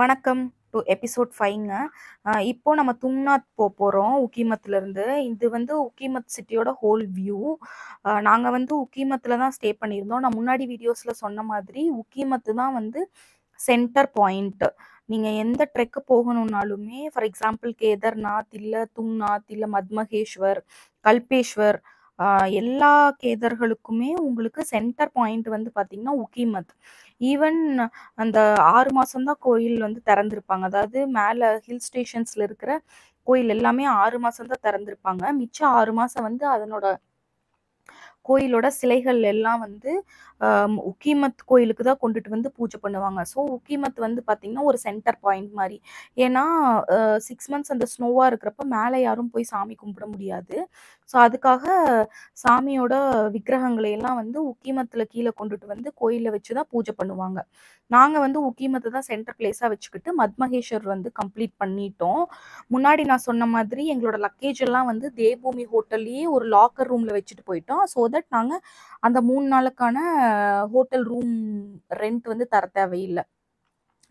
வணக்கம் to episode 5ங்க. இப்போ நம்ம துங்நாத் போறோம் உக்கிமத்துலேருந்து. இது வந்து உக்கிமத் சிட்டியோட ஹோல் வியூ. நாங்கள் வந்து உக்கிமத்தில் தான் ஸ்டே பண்ணியிருந்தோம். நான் முன்னாடி வீடியோஸில் சொன்ன மாதிரி உக்கிமத்து தான் வந்து சென்டர் பாயிண்ட். நீங்கள் எந்த ட்ரெக்கு போகணுன்னாலுமே, ஃபார் எக்ஸாம்பிள் கேதார்நாத் இல்லை துங்நாத் இல்லை மத்மகேஸ்வர், கல்பேஸ்வர், எல்லா கேதர்களுக்குமே உங்களுக்கு சென்டர் பாயிண்ட் வந்து பார்த்தீங்கன்னா உக்கிமத். ஈவன் அந்த 6 மாதம் தான் கோயில் வந்து திறந்திருப்பாங்க. அதாவது மேலே ஹில் ஸ்டேஷன்ஸில் இருக்கிற கோயில் எல்லாமே 6 மாதம் தான் திறந்திருப்பாங்க. மிச்சம் 6 மாதம் வந்து அதனோட கோயிலோட சிலைகள் எல்லாம் வந்து உக்கிமத் கோயிலுக்கு தான் கொண்டுட்டு வந்து பூஜை பண்ணுவாங்க. ஸோ உக்கிமத் வந்து பார்த்திங்கன்னா ஒரு சென்டர் பாயிண்ட் மாதிரி. ஏன்னா 6 மந்த்ஸ் அந்த ஸ்னோவாக இருக்கிறப்ப மேலே யாரும் போய் சாமி கும்பிட முடியாது. ஸோ அதுக்காக சாமியோட விக்கிரகங்களை எல்லாம் வந்து உக்கிமத்தில் கீழே கொண்டுட்டு வந்து கோயிலில் வச்சு தான் பூஜை பண்ணுவாங்க. நாங்கள் வந்து உக்கிமத்தை தான் சென்டர் பிளேஸாக வச்சுக்கிட்டு மத்மகேஸ்வர் வந்து கம்ப்ளீட் பண்ணிட்டோம். முன்னாடி நான் சொன்ன மாதிரி எங்களோட லக்கேஜ் எல்லாம் வந்து தேவ்பூமி ஹோட்டல்லையே ஒரு லாக்கர் ரூமில் வச்சுட்டு போயிட்டோம். ஸோ தட் நாங்கள் அந்த 3 நாளுக்கான ஹோட்டல் ரூம் ரெண்ட் வந்து தர தேவையில்லை.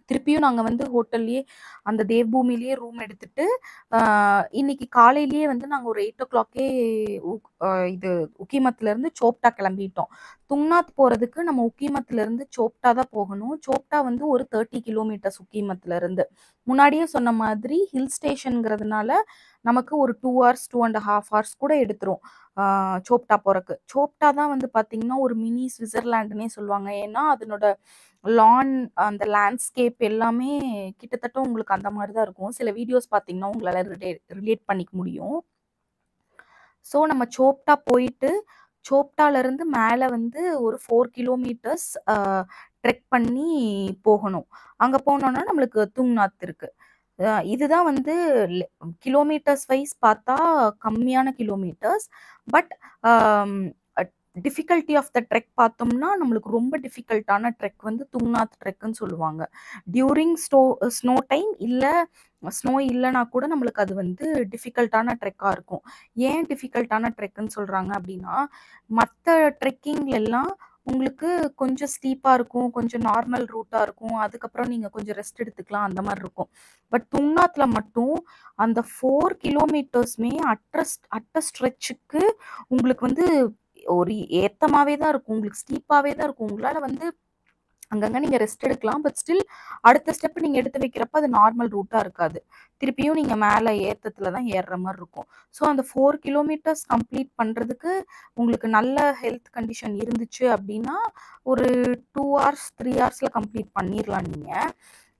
திருப்பியும் நாங்கள் வந்து ஹோட்டல்லையே அந்த தேவ்பூமிலேயே ரூம் எடுத்துட்டு இன்னைக்கு காலையிலேயே வந்து நாங்கள் ஒரு 8 o'clockே இது உக்கிமத்துலேருந்து சோப்டா கிளம்பிட்டோம். துங்நாத் போகிறதுக்கு நம்ம உக்கிமத்துலேருந்து சோப்டா தான் போகணும். சோப்டா வந்து ஒரு 30 கிலோமீட்டர்ஸ் உக்கிமத்துலேருந்து. முன்னாடியே சொன்ன மாதிரி ஹில் ஸ்டேஷனுங்கிறதுனால நமக்கு ஒரு 2 hours 2.5 hours கூட எடுத்துரும் சோப்டா போகிறக்கு. சோப்டா தான் வந்து பார்த்திங்கன்னா ஒரு மினி சுவிட்சர்லாண்டுன்னே சொல்லுவாங்க. ஏன்னா அதனோட லான் அந்த லேண்ட்ஸ்கேப் எல்லாமே கிட்டத்தட்ட உங்களுக்கு அந்த மாதிரி தான் இருக்கும். சில வீடியோஸ் பார்த்தீங்கன்னா உங்களால் ரிலேட் பண்ணிக்க முடியும். ஸோ நம்ம சோப்டா போயிட்டு சோப்டாலேருந்து மேலே வந்து ஒரு 4 கிலோமீட்டர்ஸ் ட்ரெக் பண்ணி போகணும். அங்கே போனோன்னா நம்மளுக்கு துங்நாத் இருக்குது. இதுதான் வந்து கிலோமீட்டர்ஸ் வைஸ் பார்த்தா கம்மியான kilometres. But difficulty of the trek பார்த்தோம்னா நம்மளுக்கு ரொம்ப டிஃபிகல்ட்டான ட்ரெக் வந்து துங்நாத் ட்ரெக்குன்னு சொல்லுவாங்க. டியூரிங் ஸ்னோ டைம் இல்லை ஸ்னோ இல்லைனா கூட நம்மளுக்கு அது வந்து டிஃபிகல்ட்டான ட்ரெக்காக இருக்கும். ஏன் டிஃபிகல்ட்டான ட்ரெக்குன்னு சொல்கிறாங்க அப்படின்னா, மற்ற ட்ரெக்கிங்லெல்லாம் உங்களுக்கு கொஞ்சம் ஸ்டீப்பாக இருக்கும், கொஞ்சம் நார்மல் ரூட்டாக இருக்கும், அதுக்கப்புறம் நீங்கள் கொஞ்சம் ரெஸ்ட் எடுத்துக்கலாம் அந்த மாதிரி இருக்கும். பட் துங்நாத்தில் மட்டும் அந்த 4 கிலோமீட்டர்ஸுமே அட்ட ஸ்ட்ரெச்சுக்கு உங்களுக்கு வந்து ஒரு ஏத்தமாவே தான் இருக்கும். உங்களுக்கு ஸ்டீப்பாவே தான் இருக்கும். உங்களால வந்து அங்கங்க நீங்க ரெஸ்ட் எடுக்கலாம். பட் ஸ்டில் அடுத்த ஸ்டெப் நீங்க எடுத்து வைக்கிறப்ப அது நார்மல் ரூட்டா இருக்காது. திருப்பியும் நீங்க மேல ஏத்தத்துல தான் ஏறுற மாரி இருக்கும். ஸோ அந்த 4 கிலோமீட்டர்ஸ் கம்ப்ளீட் பண்றதுக்கு உங்களுக்கு நல்ல ஹெல்த் கண்டிஷன் இருந்துச்சு அப்படின்னா, ஒரு 2 hours 3 hours கம்ப்ளீட் பண்ணிரலாம் நீங்க.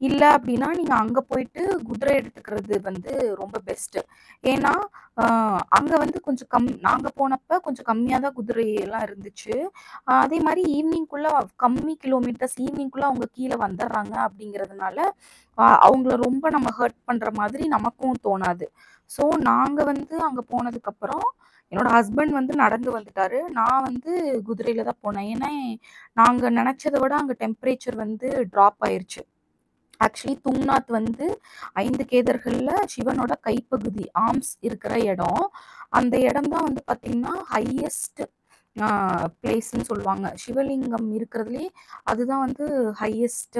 இல்ல அப்படின்னா நீங்க அங்க போயிட்டு குதிரை எடுத்துக்கிறது வந்து ரொம்ப பெஸ்ட்டு. ஏன்னா அங்க வந்து கொஞ்சம் நாங்க போனப்ப கொஞ்சம் கம்மியா தான் குதிரை எல்லாம் இருந்துச்சு. அதே மாரி ஈவினிங்குள்ள கம்மி கிலோமீட்டர்ஸ் ஈவினிங்குள்ள அவங்க கீழ வந்துர்றாங்க அப்படிங்கிறதுனால, அவங்கள ரொம்ப நம்ம ஹர்ட் பண்ற மாதிரி நமக்கும் தோணாது. ஸோ நாங்க வந்து அங்க போனதுக்கப்புறம் என்னோட ஹஸ்பண்ட் வந்து நடந்து வந்துட்டாரு. நான் வந்து குதிரையில தான் போனேன். ஏன்னா நாங்க நெனச்சத விட அங்க டெம்பரேச்சர் வந்து ட்ராப் ஆயிருச்சு. ஆக்சுவலி துங்நாத் வந்து 5 கேதர்கள்ல சிவனோட கைப்பகுதி ஆர்ம்ஸ் இருக்கிற இடம். அந்த இடம் தான் வந்து பார்த்தீங்கன்னா ஹையஸ்ட் பிளேஸ்ன்னு சொல்லுவாங்க. சிவலிங்கம் இருக்கிறதுலே அதுதான் வந்து ஹையஸ்ட்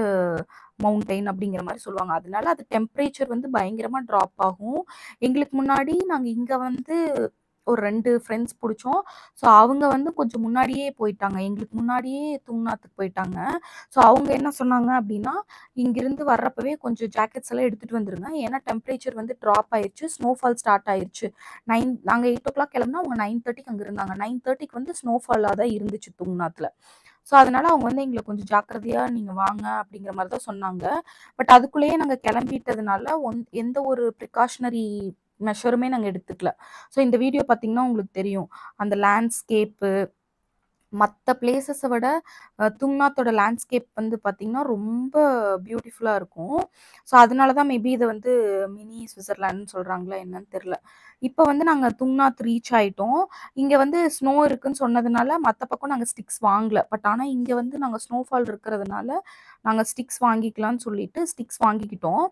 மவுண்டைன் அப்படிங்கிற மாதிரி சொல்லுவாங்க. அதனால அது டெம்பரேச்சர் வந்து பயங்கரமா ட்ராப் ஆகும். எங்களுக்கு முன்னாடி நாங்க இங்க வந்து ஒரு 2 ஃப்ரெண்ட்ஸ் புடிச்சோம். ஸோ அவங்க வந்து கொஞ்சம் முன்னாடியே போயிட்டாங்க. எங்களுக்கு முன்னாடியே துங்நாத்துக்கு போயிட்டாங்க. ஸோ அவங்க என்ன சொன்னாங்க அப்படின்னா, இங்கிருந்து வர்றப்பவே கொஞ்சம் ஜாக்கெட்ஸ் எல்லாம் எடுத்துட்டு வந்துருங்க. ஏன்னா டெம்பரேச்சர் வந்து ட்ராப் ஆயிருச்சு. ஸ்னோஃபால் ஸ்டார்ட் ஆயிருச்சு. நாங்க 8 o'clock கிளம்புனா அவங்க 9:30க்கு அங்க இருந்தாங்க. 9:30க்கு வந்து ஸ்னோஃபாலா தான் இருந்துச்சு துங்நாத்ல. ஸோ அதனால அவங்க வந்து எங்களை கொஞ்சம் ஜாக்கிரதையா நீங்க வாங்க அப்படிங்கிற மாதிரி தான் சொன்னாங்க. பட் அதுக்குள்ளேயே நாங்க கிளம்பிட்டதுனால எந்த ஒரு ப்ரிகாஷனரி மெஷருமே நாங்க எடுத்துக்கல. ஸோ இந்த வீடியோ பார்த்தீங்கன்னா உங்களுக்கு தெரியும். அந்த லேண்ட்ஸ்கேப்பு மற்ற பிளேசஸை விட துங்நாத்தோட லேண்ட்ஸ்கேப் வந்து பார்த்திங்கன்னா ரொம்ப பியூட்டிஃபுல்லாக இருக்கும். ஸோ அதனால தான் மேபி இதை வந்து மினி சுவிட்சர்லாண்டுன்னு சொல்கிறாங்களா என்னன்னு தெரில. இப்போ வந்து நாங்கள் துங்நாத் ரீச் ஆகிட்டோம். இங்கே வந்து ஸ்னோ இருக்குன்னு சொன்னதுனால மற்ற பக்கம் நாங்கள் ஸ்டிக்ஸ் வாங்கலை. பட் ஆனால் இங்கே வந்து நாங்கள் ஸ்னோஃபால் இருக்கிறதுனால நாங்கள் ஸ்டிக்ஸ் வாங்கிக்கலாம்னு சொல்லிட்டு ஸ்டிக்ஸ் வாங்கிக்கிட்டோம்.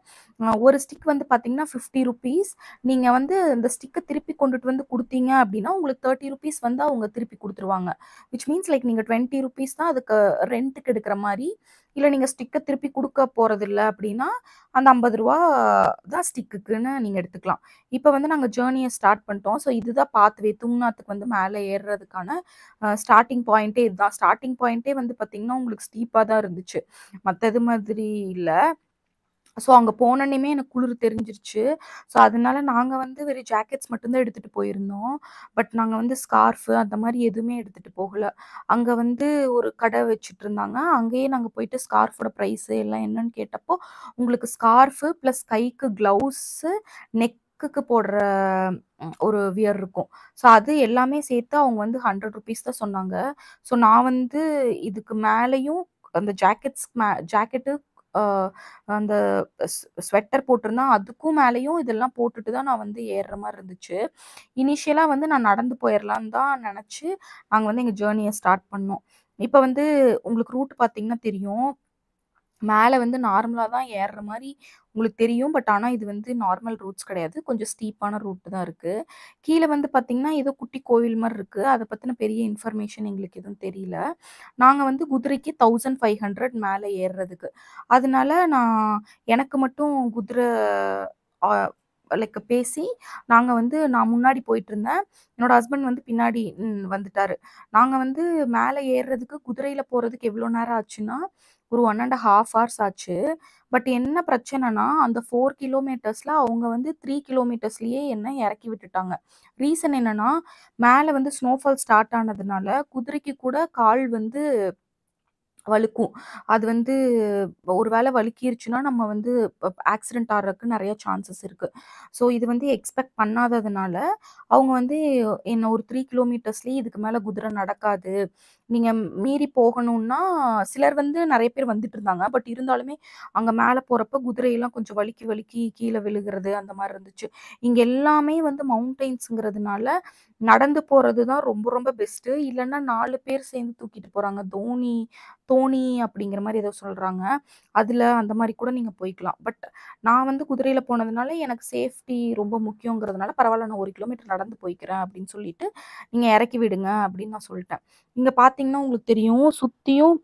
ஒரு ஸ்டிக் வந்து பார்த்திங்கன்னா 50 rupees. நீங்கள் வந்து இந்த ஸ்டிக்கை திருப்பி கொண்டுட்டு வந்து கொடுத்தீங்க அப்படின்னா உங்களுக்கு 30 rupees வந்து அவங்க திருப்பி கொடுத்துருவாங்க. விச் மீன்ஸ் லைக் நீங்க ₹20 தான் அதுக்கு ரென்ட்டுக்கு எடுக்கிற மாரி. இல்ல நீங்க ஸ்டிக்க திருப்பி குடுக்க போறதில்ல அப்டின்னா, அந்த ₹50 தான் ஸ்டிக்குக்குன்னு நீங்க எடுத்துக்கலாம். இப்ப வந்து நாங்க ஜர்னிய ஸ்டார்ட் பண்ணிட்டோம். ஸோ இதுதான் பாத்வே துங்நாத்துக்கு வந்து மேல ஏறுறதுக்கான ஸ்டார்ட்டிங் பாயிண்ட்டே இதுதான். ஸ்டார்ட்டிங் பாயிண்ட்டே வந்து பார்த்தீங்கன்னா, உங்களுக்கு ஸ்டீப்பா தான் இருந்துச்சு. மத்தது மாதிரி இல்ல. ஸோ அங்க போனோனேயுமே எனக்கு குளிர் தெரிஞ்சிருச்சு. ஸோ அதனால நாங்க வந்து வெறும் ஜாக்கெட்ஸ் மட்டும் தான் எடுத்துட்டு போயிருந்தோம். பட் நாங்க வந்து ஸ்கார்ஃபு அந்த மாரி எதுவுமே எடுத்துட்டு போகல. அங்க வந்து ஒரு கடை வச்சுட்டுருந்தாங்க. அங்கேயே நாங்க போயிட்டு ஸ்கார்ஃபோட ப்ரைஸு எல்லாம் என்னன்னு கேட்டப்போ, உங்களுக்கு ஸ்கார்ஃபு ப்ளஸ் கைக்கு க்ளவுஸு, நெக்குக்கு போடுற ஒரு வியர் இருக்கும். ஸோ அது எல்லாமே சேர்த்து அவங்க வந்து ₹100 தான் சொன்னாங்க. ஸோ நான் வந்து இதுக்கு மேலயும் அந்த ஜாக்கெட்டு அ அந்த ஸ்வெட்டர் போட்டிருந்தேன். அதுக்கும் மேலயும் இதெல்லாம் போட்டுட்டு தான் நான் வந்து ஏறுற மாரி இருந்துச்சு. இனிஷியலா வந்து நான் நடந்து போயிரலான்னு தான் நெனச்சு, நாங்க வந்து எங்க ஜர்னிய ஸ்டார்ட் பண்ணோம். இப்ப வந்து உங்களுக்கு ரூட் பார்த்தீங்கன்னா தெரியும். மேல வந்து நார்மலா தான் ஏறுற மாரி உங்களுக்கு தெரியும். பட் ஆனா இது வந்து நார்மல் ரூட்ஸ் கிடையாது. கொஞ்சம் ஸ்டீப்பான ரூட் தான் இருக்கு. கீழ வந்து பார்த்தீங்கன்னா, ஏதோ குட்டி கோவில் மாரி இருக்கு. அத பத்தின பெரிய இன்ஃபர்மேஷன் எங்களுக்கு எதுவும் தெரியல. நாங்க வந்து குதிரைக்கு 1500 மேல ஏறுறதுக்கு. அதனால எனக்கு மட்டும் அ லைக் பேசி, நான் முன்னாடி போயிட்டுருந்தேன். என்னோட ஹஸ்பண்ட் வந்து பின்னாடி வந்துட்டாரு. நாங்க வந்து மேல ஏறுறதுக்கு குதிரையில போறதுக்கு எவ்வளோ நேரம் ஆச்சுன்னா, ஒரு 1 1/2 ஹார்ஸ் ஆச்சு. பட் என்ன பிரச்சனைன்னா, அந்த 4 கிலோமீட்டர்ஸ்ல அவங்க வந்து 3 கிலோமீட்டர்ஸ்லயே என்ன எறக்கி விட்டுட்டாங்க. ரீசன் என்னன்னா, மேல வந்து ஸ்னோஃபால் ஸ்டார்ட் ஆனதுனால, குதிரைக்கு கூட கால் வந்து வழுக்கும். அது வந்து ஒரு வேள வழுக்கிருச்சுன்னா, நம்ம வந்து ஆக்சிடென்ட் ஆகுறதுக்கு நெறைய சான்சஸ் இருக்கு. ஸோ இது வந்து எக்ஸ்பெக்ட் பண்ணாததுனால, அவங்க வந்து என்ன ஒரு 3 கிலோமீட்டர்ஸ்லயே இதுக்கு மேல குதிரை நடக்காது. நீங்க மீறி போகணும்னா சிலர் வந்து நெறைய பேர் வந்துட்டுருந்தாங்க. பட் இருந்தாலுமே அங்க மேல போறப்ப குதிரையெல்லாம் கொஞ்சம் வழுக்கி, வழுக்கி கீழ விழுகுறது அந்த மாரி இருந்துச்சு. இங்க எல்லாமே வந்து மவுண்டெயின்ஸ்ங்கிறதுனால, நடந்து போறது தான் ரொம்ப ரொம்ப பெஸ்ட்டு. இல்லன்னா 4 பேர் சேர்ந்து தூக்கிட்டு போறாங்க. தோணி அப்படிங்கிற மாரி ஏதோ சொல்றாங்க. அதுல அந்த மாரி கூட நீங்க போய்க்கலாம். பட் நான் வந்து குதிரையில போனதுனால எனக்கு சேஃப்டி ரொம்ப முக்கியங்கிறதுனால, பரவால்ல நான் 1 கிலோமீட்டர் நடந்து போய்க்கிறேன் அப்படின்னு சொல்லிட்டு, நீங்க எறக்கி விடுங்க அப்படின்னு நான் சொல்ட்டேன். இங்க பார்த்தீங்கன்னா உங்களுக்கு தெரியும், சுத்தியும்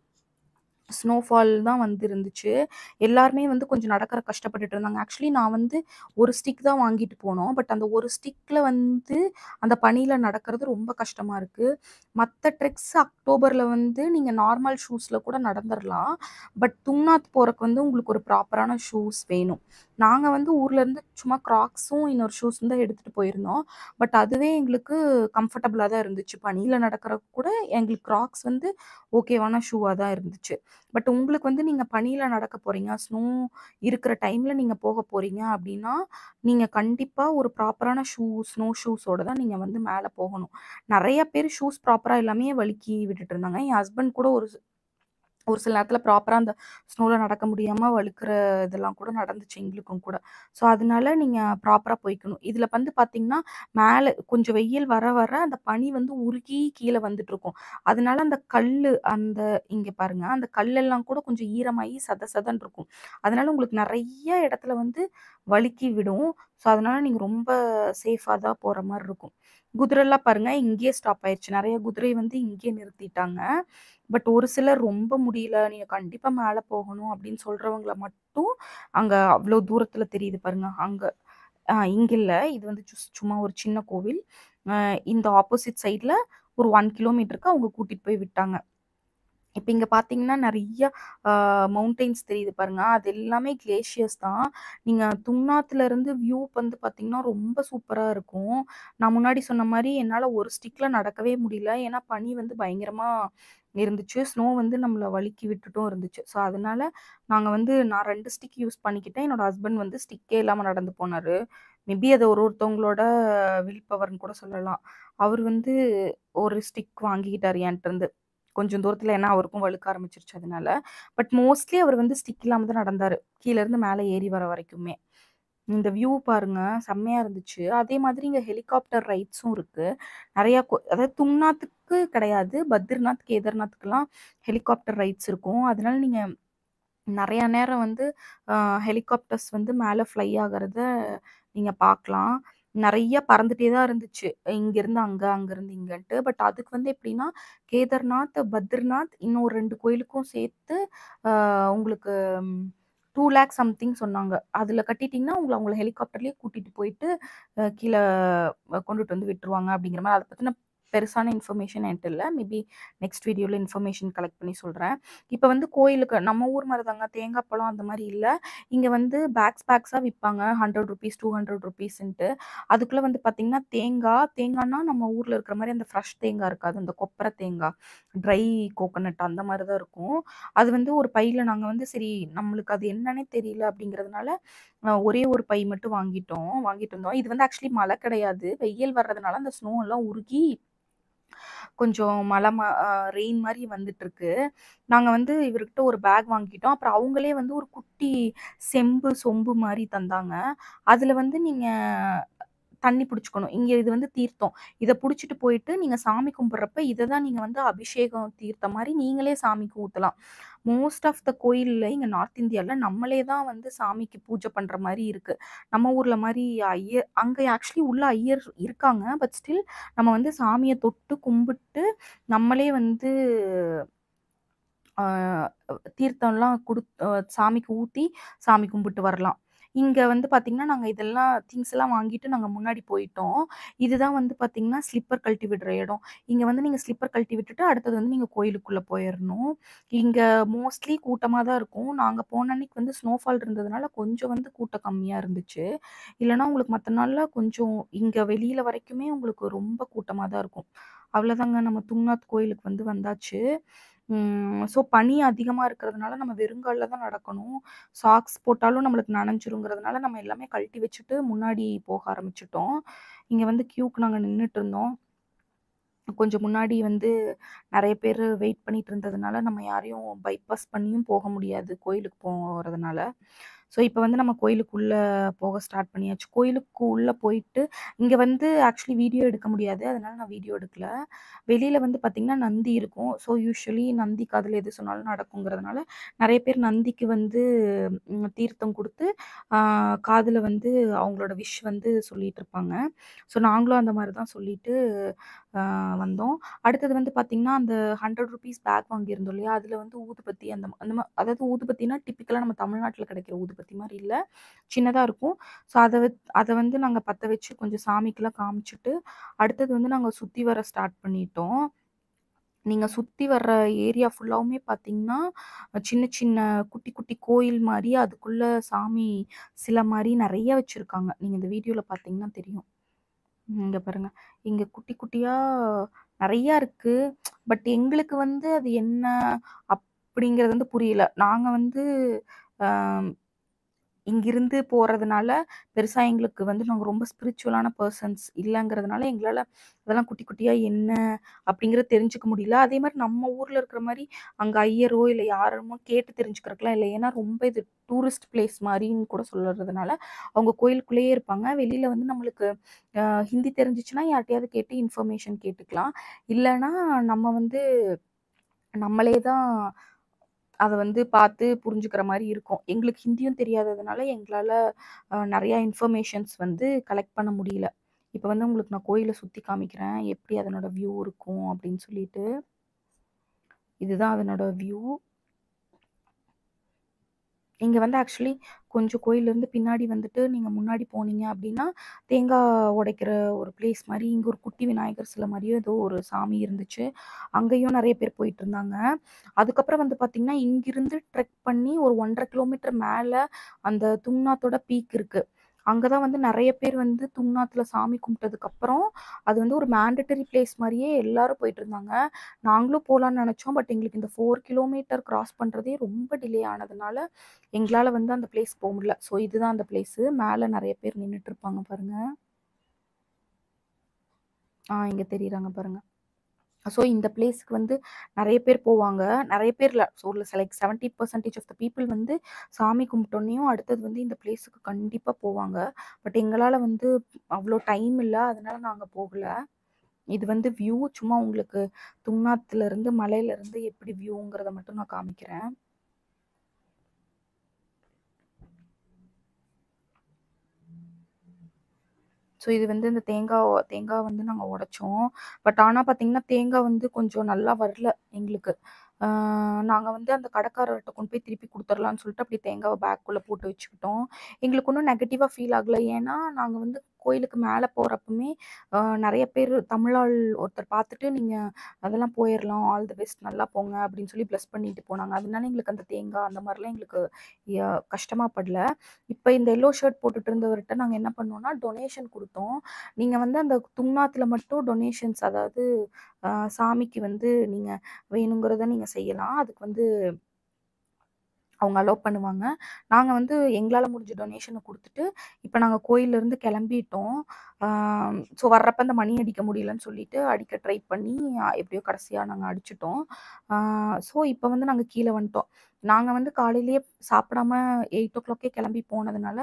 ஸ்னோஃபால் தான் வந்து இருந்துச்சு. எல்லாருமே வந்து கொஞ்சம் நடக்கற கஷ்டப்பட்டுட்டு இருந்தாங்க. ஆக்சுவலி நான் வந்து ஒரு ஸ்டிக் தான் வாங்கிட்டு போனோம். பட் அந்த ஒரு ஸ்டிக்ல வந்து அந்த பனியில நடக்கிறது ரொம்ப கஷ்டமா இருக்கு. மத்த ட்ரெக்ஸ் அக்டோபர்ல வந்து நீங்க நார்மல் ஷூஸ்ல கூட நடந்துரலாம். பட் துங்நாத் போறக்கு வந்து உங்களுக்கு ஒரு ப்ராப்பரான ஷூஸ் வேணும். நாங்க வந்து ஊர்ல இருந்து சும்மா கிராக்ஸும், இன்னொரு ஷூஸும் தான் எடுத்துட்டு போயிருந்தோம். பட் அதுவே எங்களுக்கு கம்ஃபர்டபுளா தான் இருந்துச்சு. பனியில நடக்கறக்கு கூட எங்களுக்கு கிராக்ஸ் வந்து ஓகேவான ஷூவா தான் இருந்துச்சு. பட் உங்களுக்கு வந்து நீங்க பனியில நடக்க போறீங்க, ஸ்னோ இருக்கிற டைம்ல நீங்க போக போறீங்க அப்டின்னா, நீங்க கண்டிப்பா ஒரு ப்ராப்பரான ஸ்னோ ஷூஸோட தான் நீங்க வந்து மேல போகணும். நெறைய பேர் ஷூஸ் ப்ராப்பரா இல்லாமயே வழுக்கி விட்டுட்டு இருந்தாங்க. என் ஹஸ்பண்ட் கூட ஒரு சில நேரத்தில ப்ராப்பரா அந்த ஸ்னோல நடக்க முடியாம வழுக்குற இதெல்லாம் கூட நடந்துச்சு எங்களுக்கும் கூட. ஸோ, அதனால நீங்க ப்ராப்பரா போய்க்கணும். இதுல வந்து பார்த்தீங்கன்னா, மேல கொஞ்சம் வெயில் வர வர அந்த பனி வந்து உருகி கீழ வந்துட்டுருக்கும். அதனால அந்த அந்த இங்க பாருங்க, அந்த கல்லெல்லாம் கூட கொஞ்சம் ஈரமாயி சத சதன்னு இருக்கும். அதனால உங்களுக்கு நெறைய இடத்துல வந்து வழுக்கி விடும். ஸோ, அதனால நீங்க ரொம்ப சேஃபா தான் போற மாரி இருக்கும். குதிரைலாம் பாருங்க இங்கேயே ஸ்டாப் ஆயிருச்சு. நெறைய குதிரை வந்து இங்கேயே நிறுத்திட்டாங்க. பட் ஒரு சிலர் ரொம்ப முடியல, நீங்க கண்டிப்பா மேல போகணும் அப்படின்னு சொல்றவங்கள மட்டும் அங்க அவ்ளோ தூரத்துல தெரியுது பாருங்க. அங்க இங்க இல்ல. இது வந்து சும்மா ஒரு சின்ன கோவில். அ இந்த ஆப்போசிட் சைட்ல ஒரு 1 கிலோமீட்டருக்கு அவங்க கூட்டிட்டு போய் விட்டாங்க. இப்ப இங்க பார்த்தீங்கன்னா, நெறைய அ மவுண்டெயின்ஸ் தெரியுது பாருங்க. அது எல்லாமே கிளேஷியர்ஸ் தான். நீங்க துங்நாத்ல இருந்து வியூ வந்து பார்த்தீங்கன்னா, ரொம்ப சூப்பரா இருக்கும். நான் முன்னாடி சொன்ன மாரி என்னால ஒரு ஸ்டிக்ல நடக்கவே முடியல. ஏன்னா, பனி வந்து பயங்கரமா இருந்துச்சு. ஸ்னோ வந்து நம்மள வழுக்கி விட்டுட்டும் இருந்துச்சு. ஸோ, அதனால நான் 2 ஸ்டிக் யூஸ் பண்ணிக்கிட்டேன். என்னோட ஹஸ்பண்ட் வந்து ஸ்டிக்கே இல்லாம நடந்து போனாரு. மேபி அது ஒருத்தவங்களோட வில் பவர்ன்னு கூட சொல்லலாம். அவரு வந்து ஒரு ஸ்டிக் வாங்கிக்கிட்டாரு என்ட்டருந்து. கொஞ்சம் தூரத்துல ஏன்னா அவருக்கும் வழுக்க ஆரம்பிச்சுருச்சு அதனால. பட் மோஸ்ட்லி அவர் வந்து ஸ்டிக் இல்லாம தான் நடந்தாரு. கீழ இருந்து மேல ஏறி வர வரைக்குமே. இந்த வியூ பாருங்க செம்மையா இருந்துச்சு. அதே மாதிரி இங்க ஹெலிகாப்டர் ரைட்ஸும் இருக்கு. நெறைய அதாவது துங்நாத்துக்கு கிடையாது. பத்ரிநாத், கேதார்நாத்துக்குலாம் ஹெலிகாப்டர் ரைட்ஸ் இருக்கும். அதனால நீங்க நெறைய நேரம் வந்து அ ஹெலிகாப்டர்ஸ் வந்து மேல ஃப்ளை ஆகுறத நீங்க பார்க்கலாம். நெறைய பறந்துட்டே தான் இருந்துச்சு. இங்கேருந்து அங்க, அங்கருந்து இங்கன்ட்டு. பட் அதுக்கு வந்து எப்படின்னா, கேதார்நாத், பத்ரிநாத் இன்னும் 2 கோயிலுக்கும் சேர்த்து உங்களுக்கு 2,00,000 சம்திங் சொன்னாங்க. அதுல கட்டிட்டீங்கன்னா, அவங்கள ஹெலிகாப்டர்லயே கூட்டிட்டு போயிட்டு, கீழ கொண்டுட்டு வந்து விட்டுருவாங்க அப்படிங்கிற மாரி. அத பத்தின பெருசான இன்ஃபர்மேஷன் என்ட்ட இல்ல. மேபி நெக்ஸ்ட் வீடியோல இன்ஃபர்மேஷன் கலெக்ட் பண்ணி சொல்றேன். இப்ப வந்து கோயிலுக்கு நம்ம ஊர் மாரி தாங்க. தேங்காய் பழம் அந்த மாரி இல்ல. இங்க வந்து பேக்ஸா விப்பாங்க. ₹100 ₹200ன்ட்டு. அதுக்குள்ள வந்து பார்த்தீங்கன்னா, தேங்கான்னா நம்ம ஊர்ல இருக்கிற மாரி அந்த ஃப்ரெஷ் தேங்கா இருக்காது. அந்த கொப்பர தேங்கா, ட்ரை கோகனட் அந்த மாரி தான் இருக்கும். அது வந்து ஒரு பையில நாங்க வந்து சரி நம்மளுக்கு அது என்னன்னே தெரியல அப்படிங்கிறதுனால, ஒரே ஒரு பை மட்டும் வாங்கிட்டு வந்தோம். இது வந்து ஆக்சுவலி மழை கிடையாது. வெயில் வர்றதுனால அந்த ஸ்னோ எல்லாம் உருகி கொஞ்சம் மழை ம அ ரெயின் மாரி வந்துட்டுருக்கு. நாங்க வந்து இவர்கிட்ட ஒரு பேக் வாங்கிட்டோம். அப்புறம் அவங்களே வந்து ஒரு குட்டி சொம்பு மாரி தந்தாங்க. அதுல வந்து நீங்க தண்ணி புடிச்சுக்கணும். இங்க இது வந்து தீர்த்தம். இத புடிச்சுட்டு போயிட்டு நீங்க சாமி கும்பிடுறப்ப இத தான் நீங்க வந்து அபிஷேகம் தீர்த்தம் மாரி நீங்களே சாமிக்கு ஊத்தலாம். மோஸ்ட் ஆஃப் த கோயில்ல இங்க நார்த் இந்தியால நம்மளே தான் வந்து சாமிக்கு பூஜை பண்ற மாரி இருக்கு. நம்ம ஊர்ல மாரி அங்க ஆக்சுவலி உள்ள ஐயர் இருக்காங்க. பட் ஸ்டில் நம்ம வந்து சாமிய தொட்டு கும்பிட்டு நம்மளே வந்து ஆ தீர்த்தம்லாம் சாமிக்கு ஊத்தி சாமி கும்பிட்டு வரலாம். இங்க வந்து பார்த்தீங்கன்னா, நாங்க இதெல்லாம் திங்ஸ்லாம் வாங்கிட்டு நாங்க முன்னாடி போயிட்டோம். இதுதான் வந்து பார்த்தீங்கன்னா, ஸ்லிப்பர் கழட்டி விடுற இடம். இங்க வந்து நீங்க ஸ்லிப்பர் கழட்டி விட்டுட்டு, அடுத்தது வந்து நீங்க கோயிலுக்குள்ள போயிறணும். இங்க மோஸ்ட்லி கூட்டமா தான் இருக்கும். நாங்க போன அன்னைக்கு வந்து ஸ்னோஃபால் இருந்ததுனால கொஞ்சம் வந்து கூட்டம் கம்மியா இருந்துச்சு. இல்லன்னா உங்களுக்கு மத்த நாள்ல கொஞ்சம் இங்க வெளியில வரைக்குமே உங்களுக்கு ரொம்ப கூட்டமா தான் இருக்கும். அவ்வளோதாங்க நம்ம துங்நாத் கோயிலுக்கு வந்து வந்தாச்சு. ஸோ பனி அதிகமா இருக்கிறதுனால நம்ம வெறுங்கால்ல தான் நடக்கணும். சாக்ஸ் போட்டாலும் நம்மளுக்கு நனஞ்சிருங்கிறதுனால நம்ம எல்லாமே கழட்டி வச்சுட்டு முன்னாடி போக ஆரம்பிச்சுட்டோம். இங்க வந்து கியூக்கு நாங்க நின்னுட்டு இருந்தோம். கொஞ்சம் முன்னாடி வந்து நெறைய பேரு வெயிட் பண்ணிட்டு இருந்ததுனால, நம்ம யாரையும் பைபாஸ் பண்ணியும் போக முடியாது, கோயிலுக்கு போறதுனால. ஸோ, இப்ப வந்து நம்ம கோயிலுக்குள்ள போக ஸ்டார்ட் பண்ணியாச்சு. கோயிலுக்கு உள்ள போயிட்டு இங்க வந்து ஆக்சுவலி வீடியோ எடுக்க முடியாது. அதனால நான் வீடியோ எடுக்கல. வெளியில வந்து பார்த்தீங்கன்னா, நந்தி இருக்கும். ஸோ, யூசுவலி நந்தி காதுல எது சொன்னாலும் நடக்குங்கிறதுனால, நெறைய பேர் நந்திக்கு வந்து தீர்த்தம் குடுத்து, ஆ காதுல வந்து அவங்களோட விஷ் வந்து சொல்லிட்டு இருப்பாங்க. ஸோ, நாங்களும் அந்த மாரி தான் சொல்லிட்டு வந்தோம். அடுத்தது வந்து பார்த்தீங்கன்னா, அந்த ₹100 பேக் வாங்கியிருந்தோம் இல்லையா? அதில வந்து ஊதுபத்தி அந்த அந்த அதாவது ஊதுபத்தினா டிப்பிக்கலா நம்ம தமிழ்நாட்ல கிடைக்கிற ஊதுபத்தி மாரி இல்ல. சின்னதா இருக்கும். ஸோ, அத வந்து நாங்க பத்த வச்சு கொஞ்சம் சாமிக்குலாம் காமிச்சுட்டு, அடுத்தது வந்து நாங்க சுத்தி வர ஸ்டார்ட் பண்ணிட்டோம். நீங்க சுத்தி வர்ற ஏரியா ஃபுல்லாவுமே பார்த்தீங்கன்னா, சின்ன சின்ன குட்டி குட்டி கோயில் மாரி, அதுக்குள்ள சாமி சிலை மாரி நெறைய வச்சிருக்காங்க. நீங்க இந்த வீடியோல பார்த்தீங்கன்னா தெரியும். இங்க பாருங்க. இங்க குட்டி குட்டியா நெறையா இருக்கு. பட் எங்களுக்கு வந்து அது என்ன அப்படிங்கிறது வந்து புரியல. நாங்க வந்து அ இங்கிருந்து போறதுனால, பெருசா எங்களுக்கு வந்து நாங்க ரொம்ப ஸ்பிரிச்சுவலான பெர்சன்ஸ் இல்லங்கிறதுனால, எங்களால அதெல்லாம் குட்டி குட்டியா என்ன அப்படிங்கிறது தெரிஞ்சுக்க முடியல. அதே மாரி நம்ம ஊர்ல இருக்கிற மாரி அங்க ஐயரோ, இல்ல யாருமோ கேட்டு தெரிஞ்சுக்கிறதுக்குலாம் இல்ல. ஏன்னா ரொம்ப இது டூரிஸ்ட் பிளேஸ் மாரின்னு கூட சொல்றதுனால, அவங்க கோயிலுக்குள்ளேயே இருப்பாங்க. வெளியில வந்து நம்மளுக்கு அ ஹிந்தி தெரிஞ்சுச்சுன்னா யார்ட்டயாவது கேட்டு இன்ஃபர்மேஷன் கேட்டுக்கலாம். இல்லன்னா நம்ம வந்து நம்மளே தான் அத வந்து பார்த்து புரிஞ்சுக்கிற மாரி இருக்கும். எங்களுக்கு ஹிந்தியும் தெரியாததுனால, எங்களால நெறையா இன்ஃபர்மேஷன்ஸ் வந்து கலெக்ட் பண்ண முடியல. இப்ப வந்து உங்களுக்கு நான் கோயில சுத்தி காமிக்கிறேன். எப்படி அதனோட வியூ இருக்கும் அப்படின்னு சொல்லிட்டு. இதுதான் அதனோட வியூ. இங்க வந்து ஆக்சுவலி கொஞ்சம் கோயில்லருந்து பின்னாடி வந்துட்டு நீங்க முன்னாடி போனீங்க அப்படின்னா, தேங்காய் உடைக்கிற ஒரு பிளேஸ் மாரி, இங்க ஒரு குட்டி விநாயகர் சிலை மாரியும் ஏதோ ஒரு சாமி இருந்துச்சு. அங்கேயும் நெறைய பேர் போயிட்டுருந்தாங்க. அதுக்கப்புறம் வந்து பார்த்தீங்கன்னா, இங்கிருந்து ட்ரெக் பண்ணி ஒரு 1 1/2 கிலோமீட்டர் மேல அந்த துங்நாத்தோட பீக் இருக்கு. அங்க தான் வந்து நெறைய பேர் வந்து துங்நாத்ல சாமி கும்பிட்டதுக்கப்புறம், அது வந்து ஒரு மேண்டட்டரி பிளேஸ் மாரியே எல்லாரும் போயிட்டுருந்தாங்க. நாங்களும் போலான்னு நெனச்சோம். பட் எங்களுக்கு இந்த 4 கிலோமீட்டர் கிராஸ் பண்றதே ரொம்ப டிலே ஆனதுனால, எங்களால வந்து அந்த பிளேஸ் போ முடியல. ஸோ இதுதான் அந்த பிளேஸு. மேல நெறைய பேர் நின்னுட்டுருப்பாங்க பாருங்க. இங்க தெரியிறாங்க பாருங்க. ஸோ இந்த பிளேஸ்க்கு வந்து நெறைய பேர் போவாங்க. நெறைய பேர் இல்ல. ஸோ ஒரு லைக் 70% ஆஃப் த பீப்பிள் வந்து சாமி கும்பிட்டோனேயும் அடுத்தது வந்து இந்த பிளேஸுக்கு கண்டிப்பா போவாங்க. பட் எங்களால வந்து அவ்ளோ டைம் இல்ல. அதனால நாங்க போகல. இது வந்து வியூ சும்மா உங்களுக்கு துங்நாத்லருந்து மலையிலருந்து எப்படி வியூங்கிறத மட்டும் நான் காமிக்கிறேன். ஸோ இது வந்து இந்த தேங்காய் வந்து நாங்க உடைச்சோம். பட் ஆனா பார்த்தீங்கன்னா, தேங்காய் வந்து கொஞ்சம் நல்லா வரல எங்களுக்கு. ஆ நாங்க வந்து அந்த கடைக்காரர்ட்ட கொண்டு போய் திருப்பி குடுத்துரலான்னு சொல்லிட்டு, அப்படியே தேங்காவ பேக்குள்ள போட்டு வச்சுக்கிட்டோம். எங்களுக்கு ஒண்ணும் நெகட்டிவா ஃபீல் ஆகல. ஏன்னா, நாங்க வந்து கோயிலுக்கு மேல போறப்பமே, நெறைய பேர் தமிழ் ஆள் ஒருத்தர் பார்த்துட்டு, "நீங்க அதெல்லாம் போயிரலாம். ஆல் தி பெஸ்ட் நல்லா போங்க" அப்படின்னு சொல்லி பிளெஸ் பண்ணிட்டு போனாங்க. அதனால எங்களுக்கு அந்த தேங்காய் அந்த மாரிலாம் எங்களுக்கு கஷ்டமா படல. இப்ப இந்த எல்லோ ஷர்ட் போட்டுட்டு இருந்தவர்ட்ட நாங்க என்ன பண்ணோம்னா, டொனேஷன் குடுத்தோம். நீங்க வந்து அந்த துங்நாத்ல மட்டும் டொனேஷன்ஸ் அதாவது சாமிக்கு வந்து நீங்க வேணுங்கிறத நீங்க செய்யலாம். அதுக்கு வந்து அவங்க அலோவ் பண்ணுவாங்க. நாங்க வந்து எங்களால முடிஞ்ச டொனேஷன குடுத்துட்டு, இப்ப நாங்க கோயில்லருந்து கெளம்பிட்டோம். ஆ ஸோ வர்றப்ப அந்த மணி அடிக்க முடியலன்னு சொல்லிட்டு, அடிக்க ட்ரை பண்ணி எப்படியோ கடைசியா நாங்க அடிச்சுட்டோம். ஆ ஸோ இப்ப வந்து நாங்க கீழ வந்துட்டோம். நாங்க வந்து காலையிலேயே சாப்பிடாம 8:00க்கே கெளம்பி போனதுனால,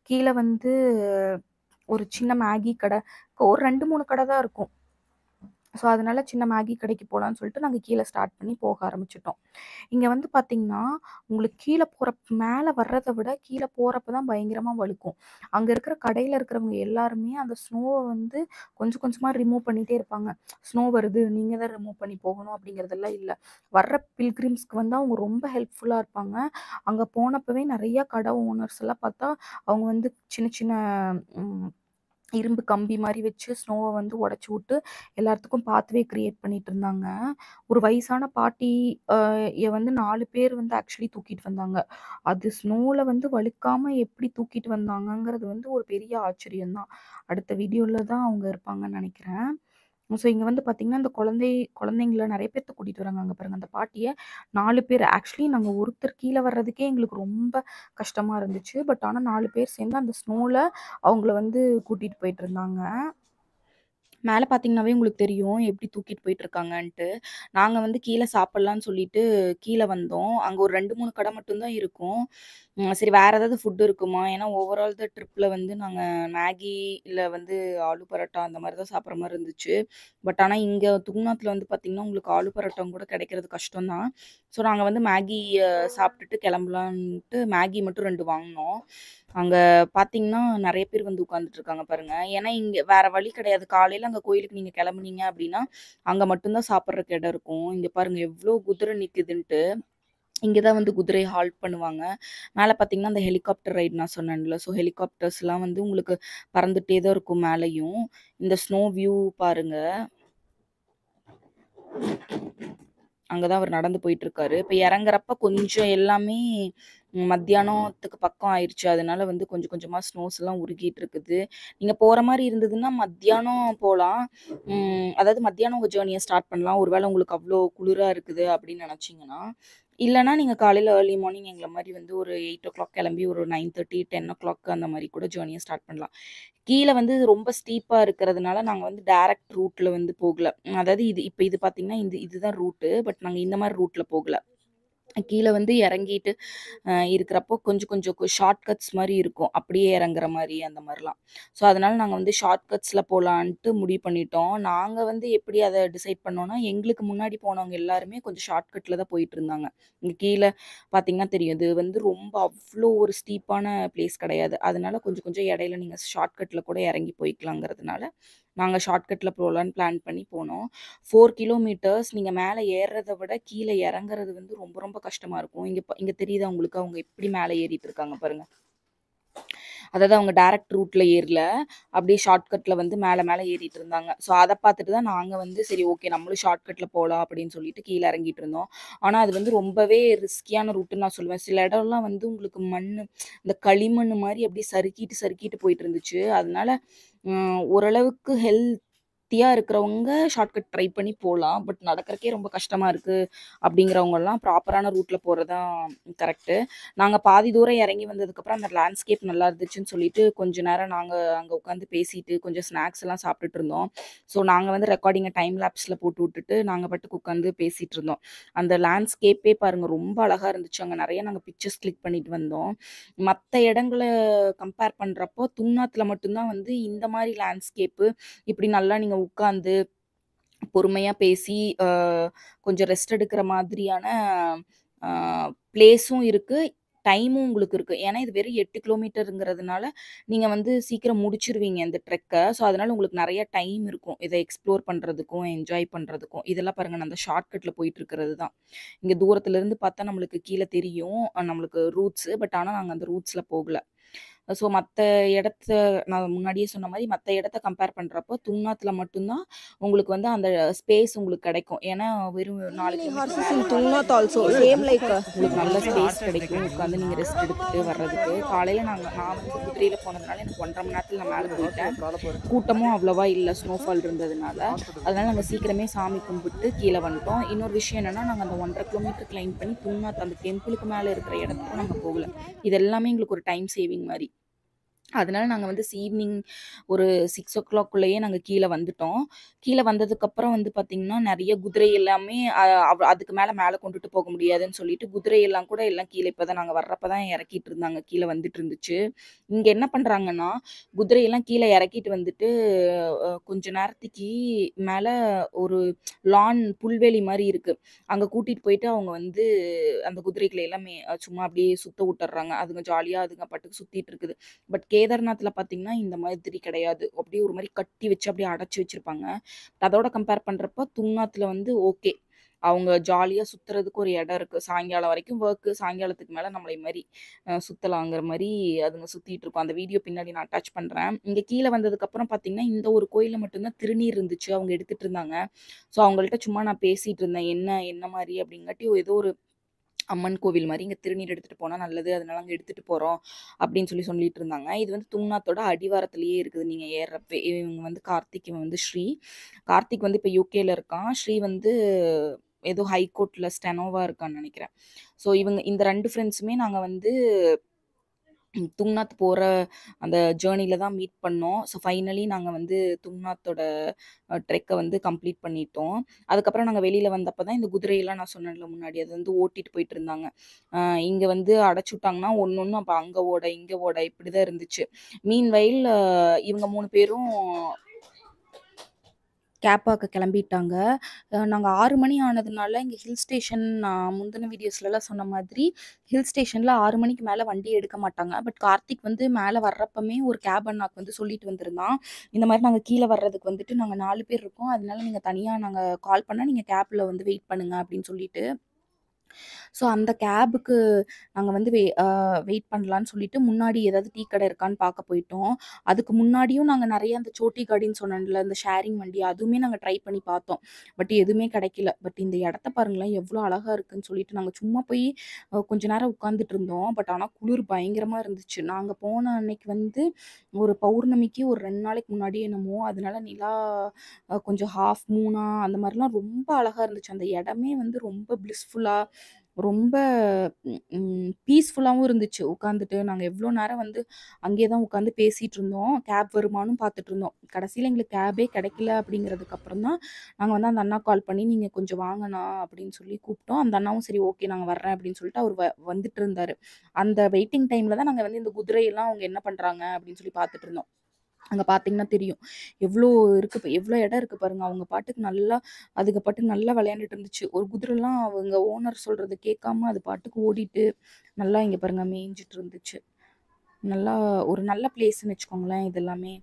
கீழ வந்து ஒரு சின்ன மேகி கடை, ஒரு 2, 3 கடை தான் இருக்கும். ஸோ அதனால சின்ன மேகி கடைக்கு போலான்னு சொல்லிட்டு நாங்க கீழ ஸ்டார்ட் பண்ணி போக ஆரம்பிச்சுட்டோம். இங்க வந்து பார்த்தீங்கன்னா, உங்களுக்கு கீழ மேல வர்றத விட கீழ போறப்ப தான் பயங்கரமா வழுக்கும். அங்க இருக்கிற கடையில இருக்கிறவங்க எல்லாருமே அந்த ஸ்னோவ வந்து கொஞ்சம் கொஞ்சமா ரிமூவ் பண்ணிட்டே இருப்பாங்க. ஸ்னோ வருது, நீங்க தான் ரிமூவ் பண்ணி போகணும் அப்படிங்கிறதெல்லாம் இல்ல. வர்ற பில்கிரிம்ஸ்க்கு வந்து அவங்க ரொம்ப ஹெல்ப்ஃபுல்லா இருப்பாங்க. அங்க போனப்பவே நெறைய கடை ஓனர்ஸ் எல்லாம் பார்த்தா, அவங்க வந்து சின்ன சின்ன ம் இரும்பு கம்பி மாரி வச்சு ஸ்னோவ வந்து உடைச்சு விட்டு எல்லாத்துக்கும் பாத்வே கிரியேட் பண்ணிட்டு இருந்தாங்க. ஒரு வயசான பாட்டி அ வந்து 4 பேர் வந்து ஆக்சுவலி தூக்கிட்டு வந்தாங்க. அது ஸ்னோல வந்து வழுக்காம எப்படி தூக்கிட்டு வந்தாங்கங்கிறது வந்து ஒரு பெரிய ஆச்சரியம் தான். அடுத்த வீடியோல தான் அவங்க இருப்பாங்கன்னு நெனைக்கிறேன். ஸோ இங்க வந்து பார்த்தீங்கன்னா, இந்த குழந்தைங்கள நெறைய பேத்த கூட்டிட்டு வராங்க. அங்க பாருங்க அந்த பாட்டிய 4 பேர் ஆக்சுவலி நாங்க ஒருத்தர் கீழ வர்றதுக்கே எங்களுக்கு ரொம்ப கஷ்டமா இருந்துச்சு. பட் ஆனா 4 பேர் சேர்ந்து அந்த ஸ்னோல அவங்கள வந்து கூட்டிட்டு போயிட்டுருந்தாங்க. மேல பார்த்தீங்கன்னாவே உங்களுக்கு தெரியும், எப்படி தூக்கிட்டு போயிட்டுருக்காங்கன்ட்டு. நாங்க வந்து கீழ சாப்பிடலான்னு சொல்லிட்டு கீழ வந்தோம். அங்க ஒரு 2, 3 கடை மட்டும் தான் இருக்கும். சரி வேற ஏதாவது ஃபுட் இருக்குமா? ஏன்னா ஓவரால் த ட்ரிப்ல வந்து நாங்க மேகி இல்ல வந்து ஆலு பரோட்டா அந்த மாரி தான் சாப்பிடுற மாரி இருந்துச்சு. பட் ஆனா இங்க துங்நாத்ல வந்து பார்த்தீங்கன்னா, உங்களுக்கு ஆலு பரோட்டா கூட கிடைக்கிறது கஷ்டம் தான். ஸோ நாங்க வந்து மேகி சாப்பிட்டுட்டு கிளம்பலான்ட்டு மேகி மட்டும் 2 வாங்குனோம். அங்க பார்த்தீங்கன்னா, நெறைய பேர் வந்து உட்கார்ந்துட்டு இருக்காங்க பாருங்க. ஏன்னா இங்க வேற வழி கிடையாது. காலையில அங்க கோயிலுக்கு நீங்க கிளம்புனீங்க அப்டின்னா, அங்க மட்டும் தான் சாப்பிடுறக்கு இடம் இருக்கும். இங்க பாருங்க எவ்ளோ குதிரை நிக்குதுன்ட்டு. இங்க தான் வந்து குதிரைய ஹால்ட் பண்ணுவாங்க. மேல பார்த்தீங்கன்னா, அந்த ஹெலிகாப்டர் ரைட் நான் சொன்னேன்ல. ஸோ ஹெலிகாப்டர்ஸ்லாம் வந்து உங்களுக்கு பறந்துட்டே தான் இருக்கும் மேலயும். இந்த ஸ்னோ வியூ பாருங்க. அங்க தான் அவரு நடந்து போயிட்டுருக்காரு. இப்ப இறங்குறப்ப கொஞ்சம் எல்லாமே மத்தியானத்துக்கு பக்கம் ஆயிருச்சு. அதனால வந்து கொஞ்சம் கொஞ்சமா ஸ்னோஸ்லாம் உருகிட்டு இருக்குது. நீங்க போற மாரி இருந்ததுன்னா, மத்தியானம் போலாம். அதாவது மத்தியானம் உங்க ஜர்னிய ஸ்டார்ட் பண்ணலாம். ஒரு வேள உங்களுக்கு அவ்ளோ குளிரா இருக்குது அப்படின்னு நெனச்சீங்கன்னா. இல்லன்னா, நீங்க காலையில ஏர்லி மார்னிங் எங்கள மாரி வந்து ஒரு 8:00 கிளம்பி ஒரு 9:30, 10:00 அந்த மாரி கூட ஜர்னிய ஸ்டார்ட் பண்ணலாம். கீழ வந்து ரொம்ப ஸ்டீப்பா இருக்கிறதுனால, நாங்க வந்து டைரக்ட் ரூட்ல வந்து போகல. அதாவது இது பார்த்தீங்கன்னா, இதுதான் ரூட்டு. பட் நாங்க இந்த மாரி ரூட்ல போகல. கீழ வந்து இறங்கிட்டு இருக்கிறப்போ கொஞ்சம் கொஞ்சம் ஷார்ட் கட்ஸ் மாரி இருக்கும். அப்படியே இறங்குற மாரி அந்த மாரிலாம். ஸோ, அதனால நாங்க வந்து ஷார்ட் கட்ஸ்ல போலான்ட்டு முடிவு பண்ணிட்டோம். நாங்க வந்து எப்படி அத டிசைட் பண்ணோம்னா, எங்களுக்கு முன்னாடி போனவங்க எல்லாருமே கொஞ்சம் ஷார்ட் கட்ல தான் போயிட்டுருந்தாங்க. இங்க கீழ பார்த்தீங்கன்னா தெரியும். இது வந்து ரொம்ப அவ்ளோ ஒரு ஸ்டீப்பான பிளேஸ் கிடையாது. அதனால கொஞ்சம் கொஞ்சம் இடையில நீங்க ஷார்ட் கட்ல கூட இறங்கி போய்க்கலாங்கிறதுனால, நாங்க ஷார்ட் கட்ல போலான்னு பிளான் பண்ணி போனோம். 4 கிலோமீட்டர்ஸ் நீங்க மேல ஏறுறத விட கீழ இறங்குறது வந்து ரொம்ப ரொம்ப கஷ்டமா இருக்கும். இங்க தெரியுதா உங்களுக்கு? அவங்க எப்படி மேல ஏறிட்டு இருக்காங்க பாருங்க. அதாவது அவங்க டைரக்ட் ரூட்ல ஏறல. அப்படியே ஷார்ட் கட்ல வந்து மேல மேல ஏறிட்டு இருந்தாங்க. ஸோ அத பார்த்துட்டு தான் நாங்க வந்து சரி ஓகே நம்மளும் ஷார்ட் கட்ல போலாம் அப்படின்னு சொல்லிட்டு கீழ இறங்கிட்டு இருந்தோம். ஆனா அது வந்து ரொம்பவே ரிஸ்கியான ரூட்டுன்னு நான் சொல்லுவேன். சில இடம்லாம் வந்து உங்களுக்கு இந்த களிமண்ணு மாரி அப்படியே சறுக்கிட்டு சறுக்கிட்டு போயிட்டு இருந்துச்சு. அதனால ஓரளவுக்கு ஹெல்த்தியா இருக்கிறவங்க ஷார்ட்கட் ட்ரை பண்ணி போலாம். பட் நடக்கறக்கே ரொம்ப கஷ்டமா இருக்கு அப்படிங்கிறவங்கலாம் ப்ராப்பரான ரூட்ல போறது தான் கரெக்ட்டு. நாங்க பாதி தூரம் இறங்கி வந்ததுக்கப்புறம் அந்த லேண்ட்ஸ்கேப் நல்லா இருந்துச்சுன்னு சொல்லிட்டு, கொஞ்ச நேரம் நாங்க அங்க உட்காந்து பேசிட்டு, கொஞ்சம் ஸ்நாக்ஸ் எல்லாம் சாப்பிட்டுட்டு இருந்தோம். ஸோ நாங்க வந்து ரெக்கார்டிங்க டைம் லேப்ஸ்ல போட்டு விட்டுட்டு, நாங்க பாட்டுக்கு உட்காந்து பேசிட்டு இருந்தோம். அந்த லேண்ட்ஸ்கேப்பே பாருங்க ரொம்ப அழகா இருந்துச்சு. அங்க நெறைய நாங்க பிக்சர்ஸ் கிளிக் பண்ணிட்டு வந்தோம். மத்த இடங்கள கம்பேர் பண்றப்போ, துங்நாத்ல மட்டும் தான் வந்து இந்த மாரி லேண்ட்ஸ்கேப்பு, இப்படி நல்லா நீங்க உட்காந்து பொறுமையா பேசி, கொஞ்சம் ரெஸ்ட் எடுக்கிற மாதிரியான அ பிளேஸும் இருக்கு. டைமும் உங்களுக்கு இருக்கு. ஏன்னா இது வெறும் 8 கிலோமீட்டருங்கிறதுனால, நீங்க வந்து சீக்கிரம் முடிச்சிருவீங்க இந்த ட்ரெக்க. ஸோ, அதனால உங்களுக்கு நெறைய டைம் இருக்கும். இத எக்ஸ்ப்ளோர் பண்றதுக்கும், என்ஜாய் பண்றதுக்கும். இதெல்லாம் பாருங்க நான் அந்த ஷார்ட்கட்ல போயிட்டு இருக்கிறது தான். இங்க தூரத்துல இருந்து பார்த்தா நம்மளுக்கு கீழ தெரியும். நம்மளுக்கு ரூட்ஸு. பட் ஆனா நாங்க அந்த ரூட்ஸ்ல போகல. ஸோ, மத்த இடத்த நான் முன்னாடியே சொன்ன மாரி மத்த இடத்த கம்பேர் பண்றப்போ, துங்னாத்ல மட்டும் தான் உங்களுக்கு வந்து அந்த ஸ்பேஸ் உங்களுக்கு கிடைக்கும். ஏன்னா வெறும் 4 Many கிலோமீட்டர் horses மேல in Tungnath also. Same like உங்களுக்கு நல்ல ஸ்பேஸ் கிடைக்கும். உட்காந்து நீங்க ரெஸ்ட் எடுத்துட்டு வர்றதுக்கு. காலையில நான் வந்து குதிரையில போனதுனால எனக்கு 1 1/2 மணி நேரத்துல நான் மேல போயிட்டேன். கூட்டமும் அவ்வளவா இல்ல ஸ்னோஃபால் இருந்ததுனால. அதனால நாங்க சீக்கிரமே சாமி கும்பிட்டு கீழ வந்துட்டோம். இன்னொரு விஷயம் என்னன்னா, நாங்க அந்த 1 1/2 கிலோமீட்டர் கிளைம் பண்ணி துங்னாத் அந்த டெம்பிளுக்கு மேல இருக்கிற இடத்துக்கும் நாங்க போகல. இது எல்லாமே எங்களுக்கு ஒரு டைம் சேவிங் மாரி. அதனால நாங்க வந்து ஈவ்னிங் ஒரு 6:00க்குள்ளயே நாங்க கீழ வந்துட்டோம். கீழ வந்ததுக்கப்புறம் வந்து பார்த்தீங்கன்னா, நெறைய குதிரை எல்லாமே அதுக்கு மேல கொண்டுட்டு போக முடியாதுன்னு சொல்லிட்டு, குதிரை எல்லாம் கூட எல்லாம் கீழ இப்ப தான் நாங்க வர்றப்ப தான் இறக்கிட்டு இருந்தாங்க. கீழ வந்துட்டு இருந்துச்சு. இங்க என்ன பண்றாங்கன்னா, குதிரையெல்லாம் கீழ இறக்கிட்டு வந்துட்டு, கொஞ்ச நேரத்துக்கு மேல ஒரு புல்வெளி மாரி இருக்கு. அங்க கூட்டிட்டு போயிட்டு அவங்க வந்து அந்த குதிரைகள எல்லாம் சும்மா அப்படியே சுத்த விட்டுர்றாங்க. அதுங்க ஜாலியா அதுங்க பாட்டுக்கு சுத்திட்டு இருக்குது. பட் கேதார்நாத்ல பார்த்தீங்கன்னா, இந்த மாதிரி கிடையாது. அப்படியே ஒரு மாரி கட்டி வச்சு அப்படியே அடைச்சு வச்சிருப்பாங்க. அதோட கம்பேர் பண்றப்ப துங்நாத்ல வந்து ஓகே. அவங்க ஜாலியா சுத்துறதுக்கு ஒரு இடம் இருக்கு. சாயங்காலம் வரைக்கும் சாயங்காலத்துக்கு மேல நம்மளை மாரி சுத்தலாங்கிற மாரி அதுங்க சுத்திட்டு இருக்கும். அந்த வீடியோ பின்னாடி நான் அட்டாச் பண்றேன். இங்க கீழ வந்ததுக்கப்புறம் பார்த்தீங்கன்னா, இந்த ஒரு கோயில்ல மட்டும் தான் திருநீர் இருந்துச்சு. அவங்க எடுத்துட்டு இருந்தாங்க. ஸோ அவங்கள்ட்ட சும்மா நான் பேசிட்டு இருந்தேன். என்ன மாரி அப்படிங்காட்டி ஏதோ ஒரு அம்மன் கோவில் மாரி இங்க திருநீர் எடுத்துட்டு போனா நல்லது. அதனால அங்க எடுத்துட்டு போறோம் அப்படின்னு சொல்லிட்டு இருந்தாங்க. இது வந்து துங்நாத்தோட அடிவாரத்திலேயே இருக்குது. நீங்க ஏர்றப்பயே இவங்க வந்து கார்த்திக், இவன் வந்து ஸ்ரீ. கார்த்திக் வந்து இப்ப யுகேல இருக்கான். ஸ்ரீ வந்து ஏதோ ஹைகோர்ட்ல ஸ்டெனோவா இருக்கான்னு நெனைக்கிறேன். ஸோ இவங்க இந்த 2 ஃப்ரெண்ட்ஸுமே நாங்க வந்து துங்நாத் போற அந்த ஜேர்னில தான் மீட் பண்ணோம். ஸோ ஃபைனலி நாங்க வந்து துங்நாத்தோட ட்ரெக்க வந்து கம்ப்ளீட் பண்ணிட்டோம். அதுக்கப்புறம் நாங்க வெளியில வந்தப்ப தான் இந்த குதிரையெல்லாம் நான் சொன்னேன்ல முன்னாடி, அது வந்து ஓட்டிட்டு போயிட்டு இருந்தாங்க. இங்க வந்து அடைச்சுட்டாங்கன்னா ஒண்ணொண்ணும் அப்ப அங்க ஓட, இங்க ஓட இப்படிதான் இருந்துச்சு. மீன்வைல் இவங்க 3 பேரும் கேப் பார்க்க கிளம்பிட்டாங்க. நாங்க 6 மணி ஆனதுனால இங்க ஹில் ஸ்டேஷன் நான் முந்தின வீடியோஸ்லலாம் சொன்ன மாதிரி, ஹில் ஸ்டேஷன்ல 6 மணிக்கு மேல வண்டி எடுக்க மாட்டாங்க. பட் கார்த்திக் வந்து மேல வர்றப்பமே ஒரு கேப் அண்ணாக்கு வந்து சொல்லிட்டு வந்திருந்தான். இந்த மாரி நாங்க கீழ வர்றதுக்கு வந்துட்டு நாங்க 4 பேர் இருக்கோம். அதனால நீங்க தனியா நாங்க கால் பண்ணா நீங்க கேப்ல வந்து வெயிட் பண்ணுங்க அப்படின்னு சொல்லிட்டு. ஸோ அந்த கேபுக்கு நாங்க வந்து வெயிட் பண்ணலான்னு சொல்லிட்டு முன்னாடி ஏதாவது டீ கடை இருக்கான்னு பார்க்க போயிட்டோம். அதுக்கு முன்னாடியும் நாங்க நெறைய அந்த சோட்டி காடின்னு சொன்னேன்ல, அந்த ஷேரிங் வண்டி அதுவுமே நாங்க ட்ரை பண்ணி பார்த்தோம். பட் எதுவுமே கிடைக்கல. பட் இந்த இடத்த பாருங்களேன் எவ்வளோ அழகா இருக்குன்னு சொல்லிட்டு நாங்க சும்மா போய் கொஞ்ச நேரம் உட்காந்துட்டு இருந்தோம். பட் ஆனா குளிர் பயங்கரமா இருந்துச்சு. நாங்க போன அன்னைக்கு வந்து ஒரு பௌர்ணமிக்கு ஒரு 2 நாளைக்கு முன்னாடியே என்னமோ, அதனால நிலா கொஞ்சம் ஹாஃப் மூனா அந்த மாரிலாம் ரொம்ப அழகா இருந்துச்சு. அந்த இடமே வந்து ரொம்ப பிளிஸ்ஃபுல்லா ரொம்ப பீஸ்ஃபுல்லாவும் இருந்துச்சு. உட்காந்துட்டு நாங்க எவ்ளோ நேரம் வந்து அங்கேயே தான் உட்காந்து பேசிட்டு இருந்தோம். கேப் வருமான்னு பார்த்துட்டு இருந்தோம். கடைசியில எங்களுக்கு கேபே கிடைக்கல அப்படிங்கிறதுக்கு அப்புறம் தான் நாங்க வந்து அந்த அண்ணாக்கு கால் பண்ணி, "நீங்க கொஞ்சம் வாங்கண்ணா" அப்படின்னு சொல்லி கூப்பிட்டோம். அந்த அண்ணாவும் சரி ஓகே நாங்க வர்றேன் அப்படின்னு சொல்லிட்டு அவரு வந்துட்டு இருந்தாரு. அந்த வெயிட்டிங் டைம்ல தான் நாங்க வந்து இந்த குதிரையெல்லாம் அவங்க என்ன பண்றாங்க அப்படின்னு சொல்லி பார்த்துட்டு இருந்தோம். அங்க பார்த்தீங்கன்னா தெரியும். எவ்ளோ எவ்ளோ இடம் இருக்கு பாருங்க. அவங்க பாட்டுக்கு நல்லா அதுக பாட்டுக்கு நல்லா விளையாண்டுட்டு இருந்துச்சு. ஒரு குதிரைலாம் அவங்க ஓனர் சொல்றத கேட்காம அது பாட்டுக்கு ஓடிட்டு, நல்லா இங்க பாருங்க மேய்ஞ்சுட்டு இருந்துச்சு. நல்லா ஒரு நல்ல பிளேஸ்ன்னு வச்சுக்கோங்களேன் இது எல்லாமே.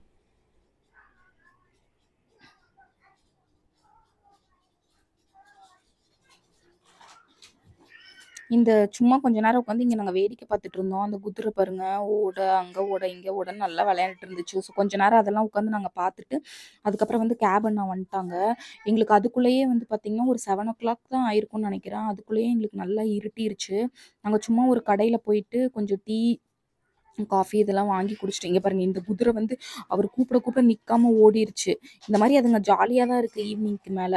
இந்த சும்மா கொஞ்ச நேரம் உட்காந்து இங்க நாங்க வேடிக்கை பார்த்துட்டு இருந்தோம். அந்த குதிரை பாருங்க அங்க ஓட, இங்க ஓடன்னு நல்லா விளையாண்டுட்டு இருந்துச்சு. ஸோ கொஞ்ச நேரம் அதெல்லாம் உட்காந்து நாங்க பார்த்துட்டு, அதுக்கப்புறம் வந்து கேப் அண்ணா வந்துட்டாங்க. எங்களுக்கு அதுக்குள்ளேயே வந்து பார்த்தீங்கன்னா, ஒரு 7:00 தான் ஆயிருக்கும்னு நெனைக்கிறேன். அதுக்குள்ளேயே எங்களுக்கு நல்லா இருட்டிருச்சு. நாங்க சும்மா ஒரு கடையில போயிட்டு கொஞ்சம் டீ, காஃபி இதெல்லாம் வாங்கி குடிச்சுட்டு இங்க பாருங்க இந்த குதிரை வந்து அவரு கூப்பிட நிக்காம ஓடிருச்சு. இந்த மாரி அதுங்க ஜாலியா தான் இருக்கு ஈவினிங்க்கு மேல.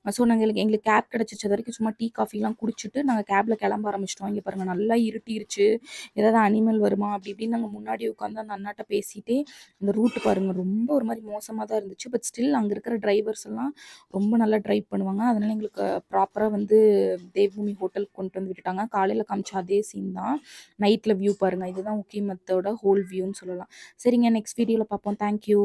ஸோ நாங்க எங்களுக்கு கேப் கிடைச்சுச்சு. அதுவரைக்கும் சும்மா டீ, காஃபிலாம் குடிச்சுட்டு நாங்க கேப்ல கிளம்ப ஆரம்பிச்சுட்டோம். இங்க பாருங்க நல்லா இருட்டிருச்சு. ஏதாவது அனிமல் வருமா? அப்படி இப்படின்னு நாங்க முன்னாடி உட்காந்து அந்த அண்ணாட்ட பேசிட்டே அந்த ரூட் பாருங்க ரொம்ப ஒரு மாரி மோசமா தான் இருந்துச்சு. பட் ஸ்டில் அங்க இருக்கிற டிரைவர்ஸ் எல்லாம் ரொம்ப நல்லா டிரைவ் பண்ணுவாங்க. அதனால எங்களுக்கு ப்ராப்பரா வந்து தேவ்பூமி ஹோட்டலுக்கு கொண்டு வந்து விட்டுட்டாங்க. காலையில காமிச்ச அதே சீன் தான். நைட்ல வியூ பாருங்க. இதுதான் உக்கிமத்தோட ஹோல் வியூன்னு சொல்லலாம். சரிங்க நெக்ஸ்ட் வீடியோல பார்ப்போம். Thank you.